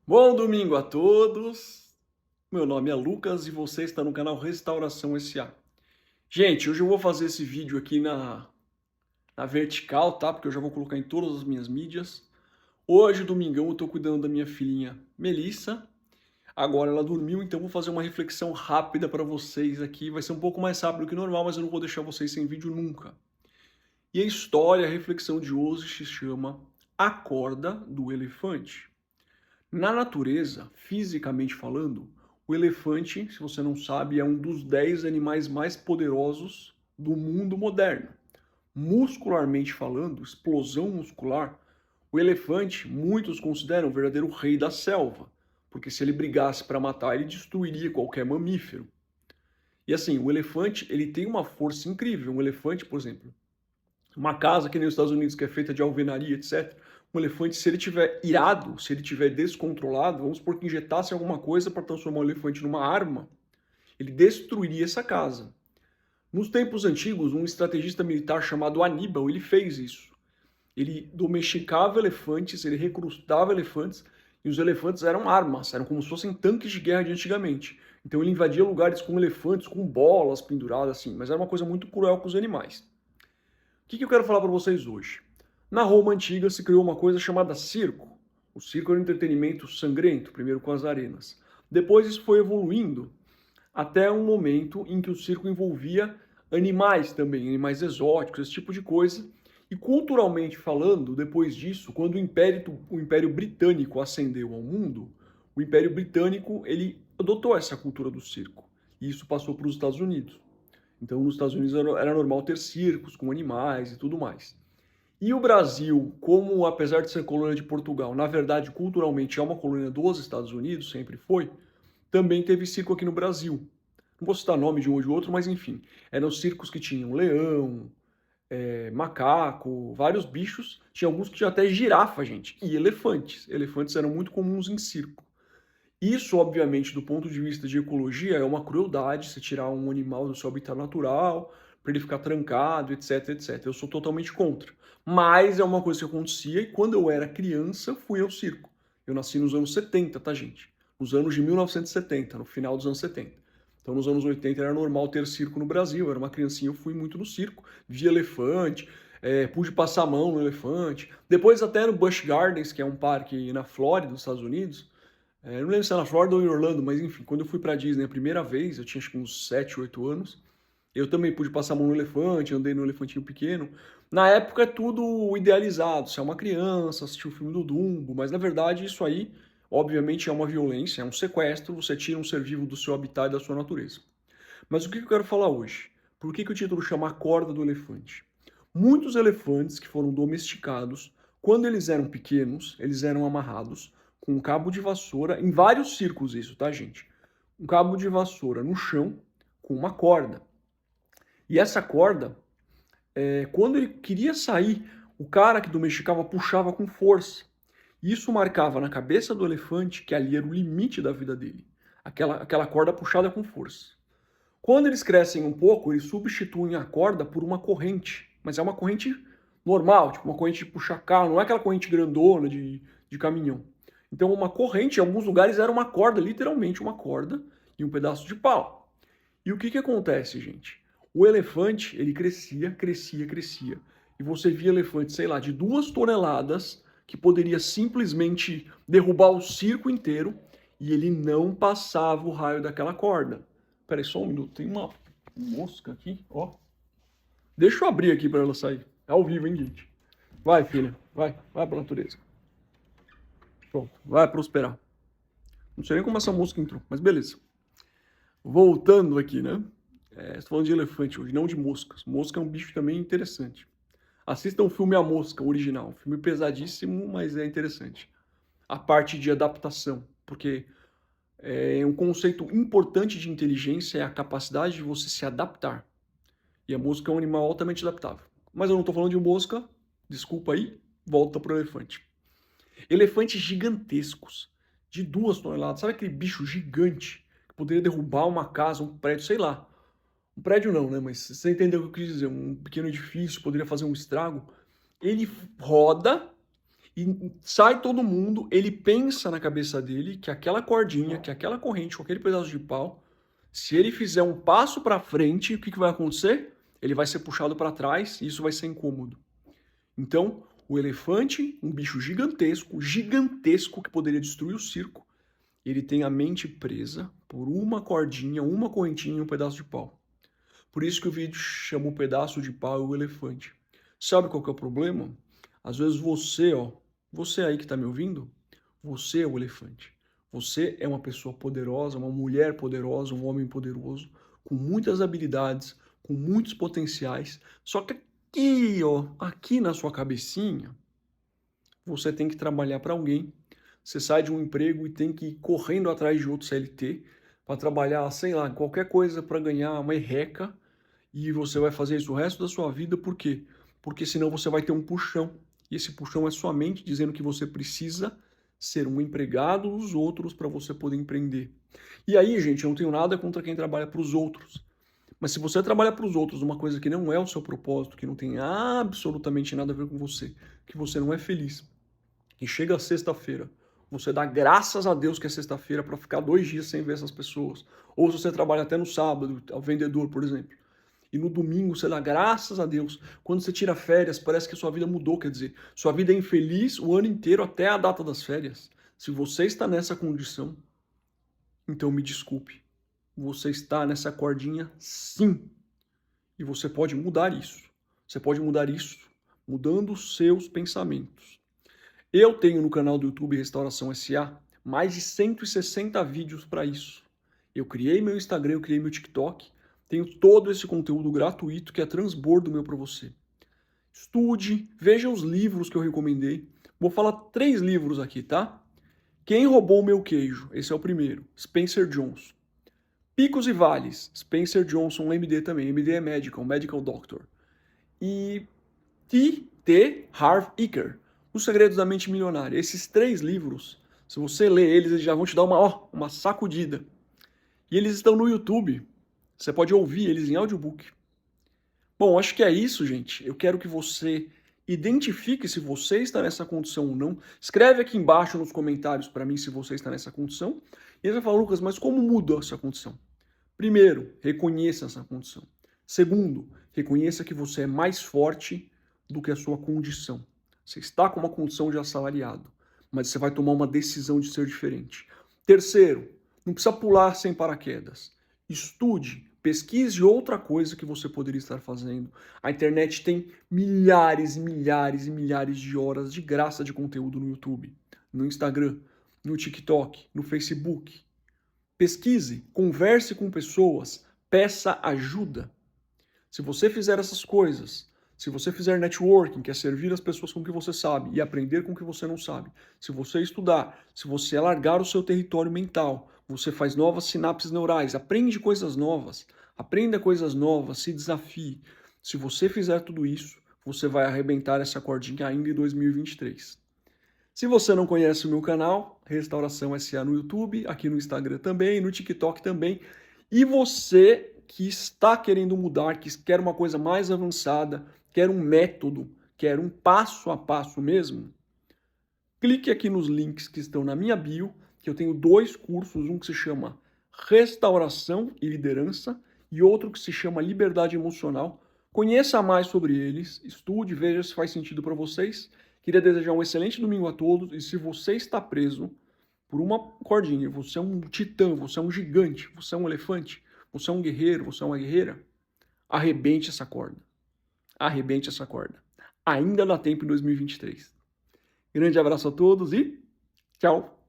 Bom domingo a todos. Meu nome é Lucas e você está no canal Restauração SA. Gente, hoje eu vou fazer esse vídeo aqui na vertical, tá? Porque eu já vou colocar em todas as minhas mídias. Hoje, domingão, eu tô cuidando da minha filhinha Melissa. Agora ela dormiu, então vou fazer uma reflexão rápida para vocês aqui. Vai ser um pouco mais rápido que normal, mas eu não vou deixar vocês sem vídeo nunca. E a história, a reflexão de hoje se chama A Corda do Elefante. Na natureza, fisicamente falando, o elefante, se você não sabe, é um dos 10 animais mais poderosos do mundo moderno. Muscularmente falando, explosão muscular, o elefante muitos consideram o verdadeiro rei da selva, porque se ele brigasse para matar, ele destruiria qualquer mamífero. E assim, o elefante, ele tem uma força incrível. Um elefante, por exemplo, uma casa que nem os Estados Unidos, que é feita de alvenaria, etc. Um elefante, se ele tiver irado, se ele tiver descontrolado, vamos supor que injetasse alguma coisa para transformar o elefante numa arma, ele destruiria essa casa. Nos tempos antigos, um estrategista militar chamado Aníbal, ele fez isso. Ele domesticava elefantes, ele recrutava elefantes, e os elefantes eram armas, eram como se fossem tanques de guerra de antigamente. Então ele invadia lugares com elefantes, com bolas penduradas assim, mas era uma coisa muito cruel com os animais. O que eu quero falar para vocês hoje? Na Roma Antiga se criou uma coisa chamada circo. O circo era um entretenimento sangrento, primeiro com as arenas. Depois isso foi evoluindo até um momento em que o circo envolvia animais também, animais exóticos, esse tipo de coisa. E culturalmente falando, depois disso, quando o Império Britânico ascendeu ao mundo, o Império Britânico ele adotou essa cultura do circo. E isso passou para os Estados Unidos. Então, nos Estados Unidos era normal ter circos com animais e tudo mais. E o Brasil, como apesar de ser colônia de Portugal, na verdade, culturalmente é uma colônia dos Estados Unidos, sempre foi, também teve circo aqui no Brasil. Não vou citar nome de um ou de outro, mas enfim. Eram circos que tinham leão, macaco, vários bichos. Tinha alguns que tinham até girafa, gente, e elefantes. Elefantes eram muito comuns em circo. Isso, obviamente, do ponto de vista de ecologia, é uma crueldade você tirar um animal do seu habitat natural, para ele ficar trancado, etc, etc. Eu sou totalmente contra. Mas é uma coisa que acontecia e quando eu era criança, fui ao circo. Eu nasci nos anos 70, tá, gente? Nos anos de 1970, no final dos anos 70. Então, nos anos 80 era normal ter circo no Brasil. Eu era uma criancinha, eu fui muito no circo, vi elefante, pude passar a mão no elefante. Depois, até no Busch Gardens, que é um parque na Flórida, nos Estados Unidos, não lembro se era na Flórida ou em Orlando, mas enfim, quando eu fui pra Disney a primeira vez, eu tinha acho que uns 7, 8 anos, eu também pude passar a mão no elefante, andei no elefantinho pequeno. Na época é tudo idealizado, você é uma criança, assistiu o filme do Dumbo, mas na verdade isso aí, obviamente, é uma violência, é um sequestro, você tira um ser vivo do seu habitat e da sua natureza. Mas o que eu quero falar hoje? Por que o título chama A Corda do Elefante? Muitos elefantes que foram domesticados, quando eles eram pequenos, eles eram amarrados com um cabo de vassoura, em vários circos isso, tá, gente? Um cabo de vassoura no chão com uma corda. E essa corda, quando ele queria sair, o cara que domesticava puxava com força. Isso marcava na cabeça do elefante que ali era o limite da vida dele. Aquela corda puxada com força. Quando eles crescem um pouco, eles substituem a corda por uma corrente. Mas é uma corrente normal, tipo uma corrente de puxar carro, não é aquela corrente grandona de caminhão. Então uma corrente, em alguns lugares, era uma corda, literalmente uma corda e um pedaço de pau. E o que acontece, gente? O elefante, ele crescia, crescia, crescia. E você via elefante, sei lá, de 2 toneladas, que poderia simplesmente derrubar o circo inteiro, e ele não passava o raio daquela corda. Peraí, só um minuto. Tem uma mosca aqui, ó. Deixa eu abrir aqui para ela sair. É ao vivo, hein, gente? Vai, filha. Vai pra natureza. Pronto, vai prosperar. Não sei nem como essa mosca entrou, mas beleza. Voltando aqui, né? Estou falando de elefante hoje, não de moscas. Mosca é um bicho também interessante. Assistam o filme A Mosca, original. Filme pesadíssimo, mas é interessante. A parte de adaptação, porque um conceito importante de inteligência é a capacidade de você se adaptar. E a mosca é um animal altamente adaptável. Mas eu não estou falando de mosca, desculpa aí, volta pro elefante. Elefantes gigantescos, de 2 toneladas. Sabe aquele bicho gigante que poderia derrubar uma casa, um prédio, sei lá. Um prédio não, né? Mas você entendeu o que eu quis dizer. Um pequeno edifício poderia fazer um estrago. Ele roda E sai todo mundo, ele pensa na cabeça dele que aquela cordinha, que aquela corrente, com aquele pedaço de pau, se ele fizer um passo para frente, o que vai acontecer? Ele vai ser puxado para trás e isso vai ser incômodo. Então, o elefante, um bicho gigantesco, gigantesco, que poderia destruir o circo, ele tem a mente presa por uma cordinha, uma correntinha e um pedaço de pau. Por isso que o vídeo chama o pedaço de pau e o elefante. Sabe qual que é o problema? Às vezes você aí que está me ouvindo, você é o elefante. Você é uma pessoa poderosa, uma mulher poderosa, um homem poderoso, com muitas habilidades, com muitos potenciais. Só que aqui na sua cabecinha, você tem que trabalhar para alguém. Você sai de um emprego e tem que ir correndo atrás de outro CLT para trabalhar, sei lá, qualquer coisa para ganhar uma merreca. E você vai fazer isso o resto da sua vida, por quê? Porque senão você vai ter um puxão. E esse puxão é sua mente dizendo que você precisa ser um empregado dos outros para você poder empreender. E aí, gente, eu não tenho nada contra quem trabalha para os outros. Mas se você trabalha para os outros uma coisa que não é o seu propósito, que não tem absolutamente nada a ver com você, que você não é feliz, que chega sexta-feira, você dá graças a Deus que é sexta-feira para ficar 2 dias sem ver essas pessoas. Ou se você trabalha até no sábado, ao vendedor, por exemplo. E no domingo você dá graças a Deus. Quando você tira férias, parece que a sua vida mudou, quer dizer, sua vida é infeliz o ano inteiro até a data das férias. Se você está nessa condição, então me desculpe. Você está nessa cordinha, sim. E você pode mudar isso. Você pode mudar isso mudando os seus pensamentos. Eu tenho no canal do YouTube Restauração SA mais de 160 vídeos para isso. Eu criei meu Instagram, eu criei meu TikTok. Tenho todo esse conteúdo gratuito que é transbordo meu para você. Estude, veja os livros que eu recomendei. Vou falar 3 livros aqui, tá? Quem Roubou o Meu Queijo? Esse é o primeiro. Spencer Johnson. Picos e Vales. Spencer Johnson, MD também. MD é Medical, Medical Doctor. E T. Harv Eker. Os Segredos da Mente Milionária. Esses 3 livros, se você ler eles já vão te dar uma sacudida. E eles estão no YouTube. Você pode ouvir eles em audiobook. Bom, acho que é isso, gente. Eu quero que você identifique se você está nessa condição ou não. Escreve aqui embaixo nos comentários para mim se você está nessa condição. E aí você vai falar, Lucas, mas como mudou essa condição? Primeiro, reconheça essa condição. Segundo, reconheça que você é mais forte do que a sua condição. Você está com uma condição de assalariado, mas você vai tomar uma decisão de ser diferente. Terceiro, não precisa pular sem paraquedas. Estude, pesquise outra coisa que você poderia estar fazendo. A internet tem milhares e milhares e milhares de horas de graça de conteúdo no YouTube, no Instagram, no TikTok, no Facebook. Pesquise, converse com pessoas, peça ajuda. Se você fizer essas coisas, se você fizer networking, que é servir as pessoas com o que você sabe e aprender com o que você não sabe, se você estudar, se você alargar o seu território mental, você faz novas sinapses neurais, aprende coisas novas, aprenda coisas novas, se desafie. Se você fizer tudo isso, você vai arrebentar essa cordinha ainda em 2023. Se você não conhece o meu canal, Restauração SA no YouTube, aqui no Instagram também, no TikTok também, e você que está querendo mudar, que quer uma coisa mais avançada, quer um método, quer um passo a passo mesmo, clique aqui nos links que estão na minha bio, que eu tenho 2 cursos, um que se chama Restauração e Liderança e outro que se chama Liberdade Emocional. Conheça mais sobre eles, estude, veja se faz sentido para vocês. Queria desejar um excelente domingo a todos e se você está preso por uma cordinha, você é um titã, você é um gigante, você é um elefante, você é um guerreiro, você é uma guerreira, arrebente essa corda. Arrebente essa corda. Ainda dá tempo em 2023. Grande abraço a todos e tchau!